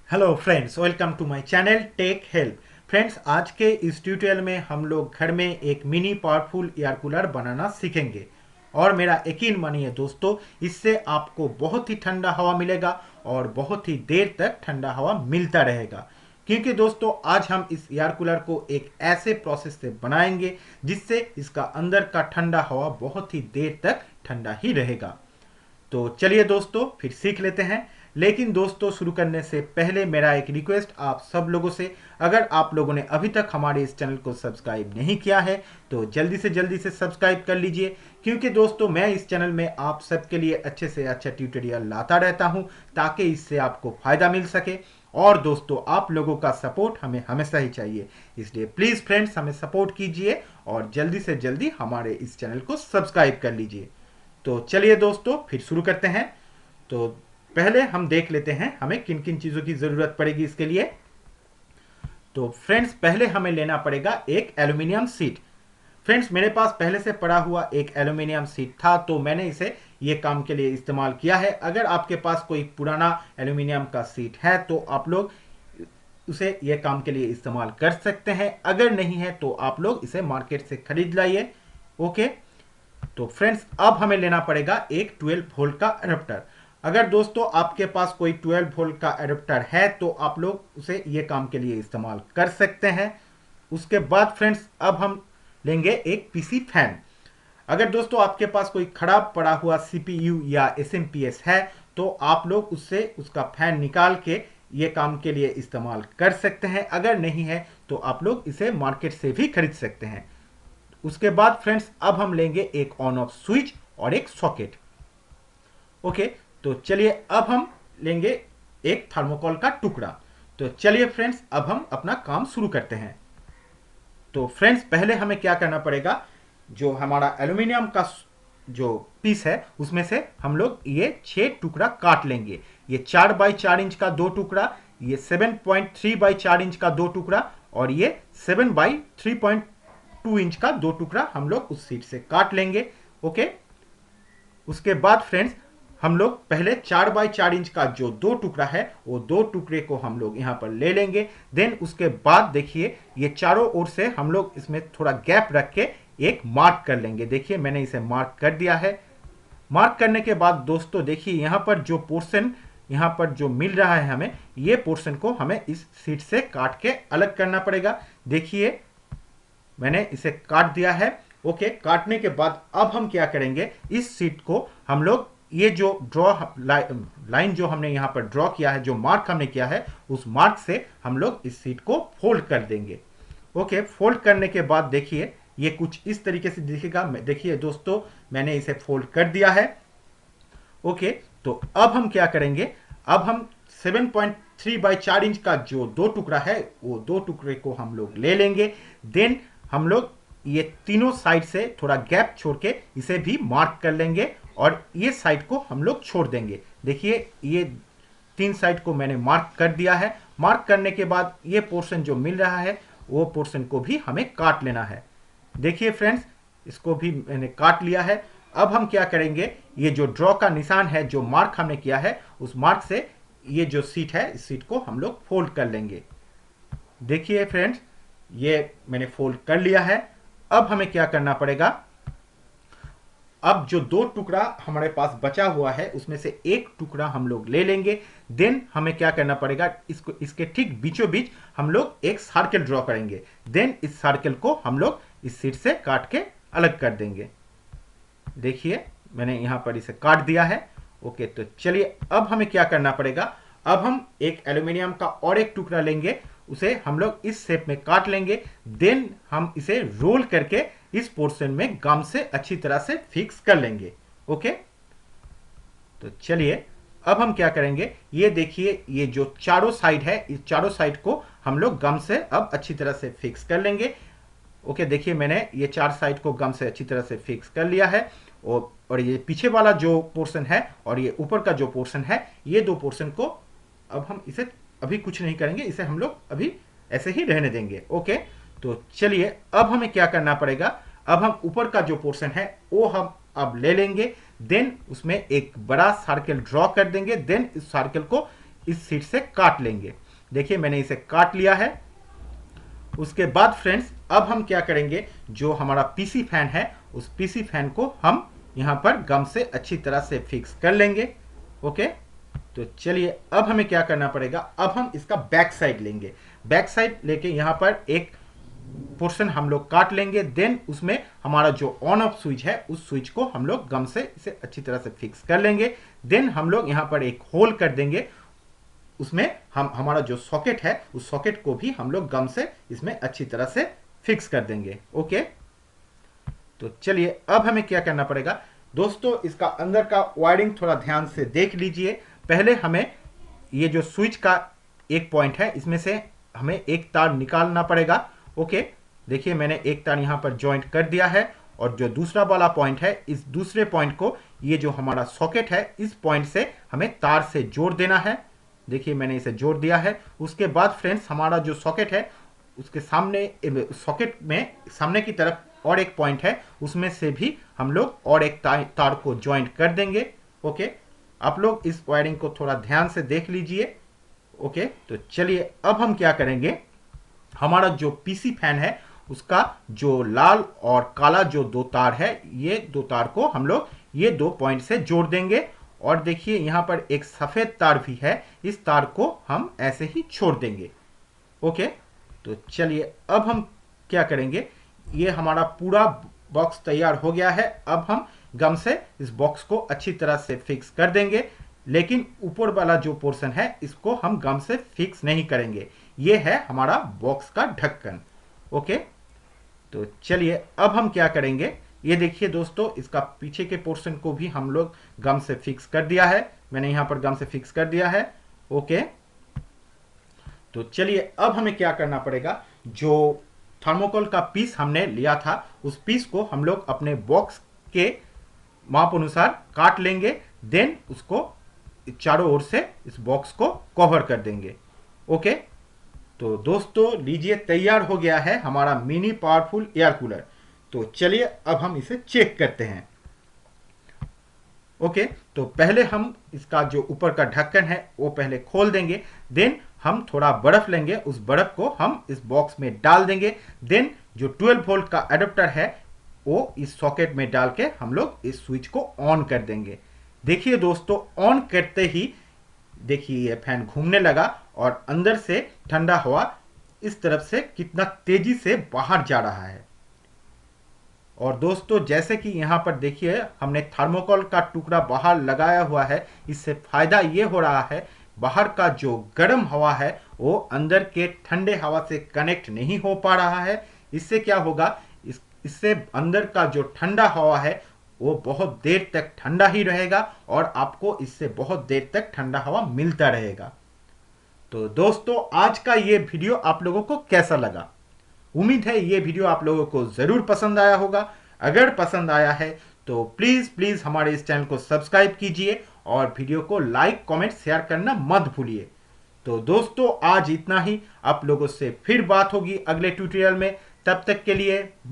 Hello friends, welcome to my channel tech help. Friends, आज के इस ट्यूटोरियल में हम लोग घर में एक मिनी पावरफुल एयर कूलर बनाना सीखेंगे। और मेरा यकीन मानिए दोस्तों, इससे आपको बहुत ही ठंडा हवा मिलेगा और बहुत ही देर तक ठंडा हवा मिलता रहेगा। क्योंकि दोस्तों, आज हम इस एयर कूलर को एक ऐसे प्रोसेस से बनाएंगे जिससे इसका अंदर का ठंडा हवा बहुत ही देर तक ठंडा ही रहेगा। तो चलिए दोस्तों, फिर सीख लेते हैं। लेकिन दोस्तों, शुरू करने से पहले मेरा एक रिक्वेस्ट आप सब लोगों से, अगर आप लोगों ने अभी तक हमारे इस चैनल को सब्सक्राइब नहीं किया है तो जल्दी से सब्सक्राइब कर लीजिए। क्योंकि दोस्तों, मैं इस चैनल में आप सबके लिए अच्छे से अच्छा ट्यूटोरियल लाता रहता हूं ताकि इससे आपको फायदा मिल सके। और दोस्तों, आप लोगों का सपोर्ट हमें हमेशा ही चाहिए, इसलिए प्लीज फ्रेंड्स हमें सपोर्ट कीजिए और जल्दी से जल्दी हमारे इस चैनल को सब्सक्राइब कर लीजिए। तो चलिए दोस्तों, फिर शुरू करते हैं। तो पहले हम देख लेते हैं हमें किन किन चीज़ों की ज़रूरत पड़ेगी इसके लिए। तो फ्रेंड्स, पहले हमें लेना पड़ेगा एक एल्यूमिनियम सीट। फ्रेंड्स, मेरे पास पहले से पड़ा हुआ एक एल्यूमिनियम सीट था तो मैंने इसे ये काम के लिए इस्तेमाल किया है। अगर आपके पास कोई पुराना एल्यूमिनियम का सीट है तो आप लोग उसे ये काम के लिए इस्तेमाल कर सकते हैं। अगर नहीं है तो आप लोग इसे मार्केट से खरीद लाइए। ओके। तो फ्रेंड्स, अब हमें लेना पड़ेगा एक 12 वोल्ट का एडाप्टर। अगर दोस्तों आपके पास कोई 12 वोल्ट का एडाप्टर है तो आप लोग उसे ये काम के लिए इस्तेमाल कर सकते हैं। उसके बाद फ्रेंड्स, अब हम लेंगे एक पीसी फैन। अगर दोस्तों आपके पास कोई खराब पड़ा हुआ सीपीयू या एसएमपीएस है तो आप लोग उससे उसका फैन निकाल के ये काम के लिए इस्तेमाल कर सकते हैं। अगर नहीं है तो आप लोग इसे मार्केट से भी खरीद सकते हैं। उसके बाद फ्रेंड्स, अब हम लेंगे एक ऑन ऑफ स्विच और एक सॉकेट। ओके। तो चलिए, अब हम लेंगे एक थर्मोकोल का टुकड़ा। तो चलिए फ्रेंड्स, अब हम अपना काम शुरू करते हैं। तो फ्रेंड्स, पहले हमें क्या करना पड़ेगा, जो हमारा एल्यूमिनियम का जो पीस है उसमें से हम लोग ये 6 टुकड़ा काट लेंगे। ये 4x4 इंच का 2 टुकड़ा, ये 7.3x4 इंच का 2 टुकड़ा और ये 7x3.2 इंच का 2 टुकड़ा हम लोग उस सीट से काट लेंगे। ओके। उसके बाद फ्रेंड्स, हम लोग पहले 4x4 इंच का जो 2 टुकड़ा है वो 2 टुकड़े को हम लोग यहाँ पर ले लेंगे। देन उसके बाद देखिए, ये चारों ओर से हम लोग इसमें थोड़ा गैप रख के एक मार्क कर लेंगे। देखिए, मैंने इसे मार्क कर दिया है। मार्क करने के बाद दोस्तों देखिए, यहाँ पर जो पोर्शन यहाँ पर जो मिल रहा है हमें, ये पोर्शन को हमें इस सीट से काट के अलग करना पड़ेगा। देखिए, मैंने इसे काट दिया है। ओके। काटने के बाद अब हम क्या करेंगे, इस सीट को हम लोग ये जो लाइन जो हमने यहाँ पर ड्रॉ किया है, जो मार्क हमने किया है, उस मार्क से हम लोग इस सीट को फोल्ड कर देंगे। ओके। फोल्ड करने के बाद देखिए, ये कुछ इस तरीके से दिखेगा। देखिए दोस्तों, मैंने इसे फोल्ड कर दिया है। ओके। तो अब हम क्या करेंगे, अब हम 7.3x4 इंच का जो 2 टुकड़ा है वो 2 टुकड़े को हम लोग ले लेंगे। देन हम लोग ये तीनों साइड से थोड़ा गैप छोड़ के इसे भी मार्क कर लेंगे और ये साइड को हम लोग छोड़ देंगे। देखिए, ये 3 साइड को मैंने मार्क कर दिया है। मार्क करने के बाद ये पोर्शन जो मिल रहा है वो पोर्शन को भी हमें काट लेना है। देखिए फ्रेंड्स, इसको भी मैंने काट लिया है। अब हम क्या करेंगे, ये जो ड्रॉ का निशान है, जो मार्क हमने किया है, उस मार्क से ये जो सीट है, इस सीट को हम लोग फोल्ड कर लेंगे। देखिए फ्रेंड्स, ये मैंने फोल्ड कर लिया है। अब हमें क्या करना पड़ेगा, अब जो 2 टुकड़ा हमारे पास बचा हुआ है उसमें से 1 टुकड़ा हम लोग ले लेंगे। देन हमें क्या करना पड़ेगा, इसको इसके ठीक बीचों बीच हम लोग एक सर्कल ड्रॉ करेंगे। देन इस सर्कल को हम लोग इस सीट से काट के अलग कर देंगे। देखिए, मैंने यहां पर इसे काट दिया है। ओके। तो चलिए, अब हमें क्या करना पड़ेगा, अब हम एक एल्यूमिनियम का और एक टुकड़ा लेंगे, उसे हम लोग इस शेप में काट लेंगे। देन हम इसे रोल करके इस पोर्शन में गम से अच्छी तरह से फिक्स कर लेंगे। ओके। तो चलिए, अब हम क्या करेंगे, ये देखिए, ये जो चारों साइड है, इस चारों साइड को हम लोग गम से अब अच्छी तरह से फिक्स कर लेंगे। ओके। देखिए, मैंने ये 4 साइड को गम से अच्छी तरह से फिक्स कर लिया है। और ये पीछे वाला जो पोर्शन है और ये ऊपर का जो पोर्शन है, ये 2 पोर्शन को अब हम इसे अभी कुछ नहीं करेंगे, इसे हम लोग अभी ऐसे ही रहने देंगे। ओके। तो चलिए, अब हमें क्या करना पड़ेगा, अब हम ऊपर का जो पोर्शन है वो हम अब ले लेंगे। देन उसमें एक बड़ा सर्कल ड्रॉ कर देंगे। देन इस सर्कल को इस शीट से काट लेंगे। देखिए मैंने इसे काट लिया है। उसके बाद फ्रेंड्स अब हम क्या करेंगे, जो हमारा पीसी फैन है उस पीसी फैन को हम यहाँ पर गम से अच्छी तरह से फिक्स कर लेंगे। ओके, तो चलिए अब हमें क्या करना पड़ेगा, अब हम इसका बैक साइड लेंगे। बैक साइड लेके यहाँ पर एक पोर्शन हम लोग काट लेंगे। देन उसमें हमारा जो ऑन ऑफ स्विच है उस स्विच को हम लोग गम से इसे अच्छी तरह से फिक्स कर लेंगे। देन हम लोग यहाँ पर एक होल कर देंगे, उसमें हम हमारा जो सॉकेट है उस सॉकेट को भी हम लोग गम से इसमें अच्छी तरह से फिक्स कर देंगे। ओके, तो चलिए अब हमें क्या करना पड़ेगा दोस्तों, इसका अंदर का वायरिंग थोड़ा ध्यान से देख लीजिए। पहले हमें ये जो स्विच का एक पॉइंट है इसमें से हमें एक तार निकालना पड़ेगा। ओके, देखिए मैंने एक तार यहाँ पर जॉइंट कर दिया है और जो दूसरा वाला पॉइंट है इस दूसरे पॉइंट को ये जो हमारा सॉकेट है इस पॉइंट से हमें तार से जोड़ देना है। देखिए मैंने इसे जोड़ दिया है। उसके बाद फ्रेंड्स हमारा जो सॉकेट है उसके सामने सॉकेट में सामने की तरफ और एक पॉइंट है, उसमें से भी हम लोग और एक तार को ज्वाइंट कर देंगे। ओके, आप लोग इस वायरिंग को थोड़ा ध्यान से देख लीजिए। ओके, तो चलिए अब हम क्या करेंगे, हमारा जो पीसी फैन है उसका जो लाल और काला जो दो तार है ये दो तार को हम लोग ये दो पॉइंट से जोड़ देंगे। और देखिए यहाँ पर एक सफेद तार भी है, इस तार को हम ऐसे ही छोड़ देंगे। ओके, तो चलिए अब हम क्या करेंगे, ये हमारा पूरा बॉक्स तैयार हो गया है। अब हम गम से इस बॉक्स को अच्छी तरह से फिक्स कर देंगे, लेकिन ऊपर वाला जो पोर्शन है इसको हम गम से फिक्स नहीं करेंगे। ये है हमारा बॉक्स का ढक्कन। ओके, तो चलिए अब हम क्या करेंगे, ये देखिए दोस्तों इसका पीछे के पोर्शन को भी हम लोग गम से फिक्स कर दिया है। मैंने यहां पर गम से फिक्स कर दिया है। ओके, तो चलिए अब हमें क्या करना पड़ेगा, जो थर्मोकोल का पीस हमने लिया था उस पीस को हम लोग अपने बॉक्स के माप अनुसार काट लेंगे। देन उसको चारों ओर से इस बॉक्स को कवर कर देंगे। ओके, तो दोस्तों लीजिए तैयार हो गया है हमारा मिनी पावरफुल एयर कूलर। तो चलिए अब हम इसे चेक करते हैं। ओके, तो पहले हम इसका जो ऊपर का ढक्कन है वो पहले खोल देंगे। देन हम थोड़ा बर्फ लेंगे, उस बर्फ को हम इस बॉक्स में डाल देंगे। देन जो 12 वोल्ट का एडाप्टर है वो इस सॉकेट में डाल के हम लोग इस स्विच को ऑन कर देंगे। देखिए दोस्तों ऑन करते ही देखिए ये फैन घूमने लगा और अंदर से ठंडा हवा इस तरफ से कितना तेजी से बाहर जा रहा है। और दोस्तों जैसे कि यहाँ पर देखिए हमने थर्मोकोल का टुकड़ा बाहर लगाया हुआ है, इससे फायदा ये हो रहा है बाहर का जो गर्म हवा है वो अंदर के ठंडे हवा से कनेक्ट नहीं हो पा रहा है। इससे क्या होगा, इससे अंदर का जो ठंडा हवा है वो बहुत देर तक ठंडा ही रहेगा और आपको इससे बहुत देर तक ठंडा हवा मिलता रहेगा। तो दोस्तों आज का ये वीडियो आप लोगों को कैसा लगा, उम्मीद है ये वीडियो आप लोगों को जरूर पसंद आया होगा। अगर पसंद आया है तो प्लीज प्लीज हमारे इस चैनल को सब्सक्राइब कीजिए और वीडियो को लाइक कमेंट शेयर करना मत भूलिए। तो दोस्तों आज इतना ही, आप लोगों से फिर बात होगी अगले ट्यूटोरियल में। तब तक के लिए बाय।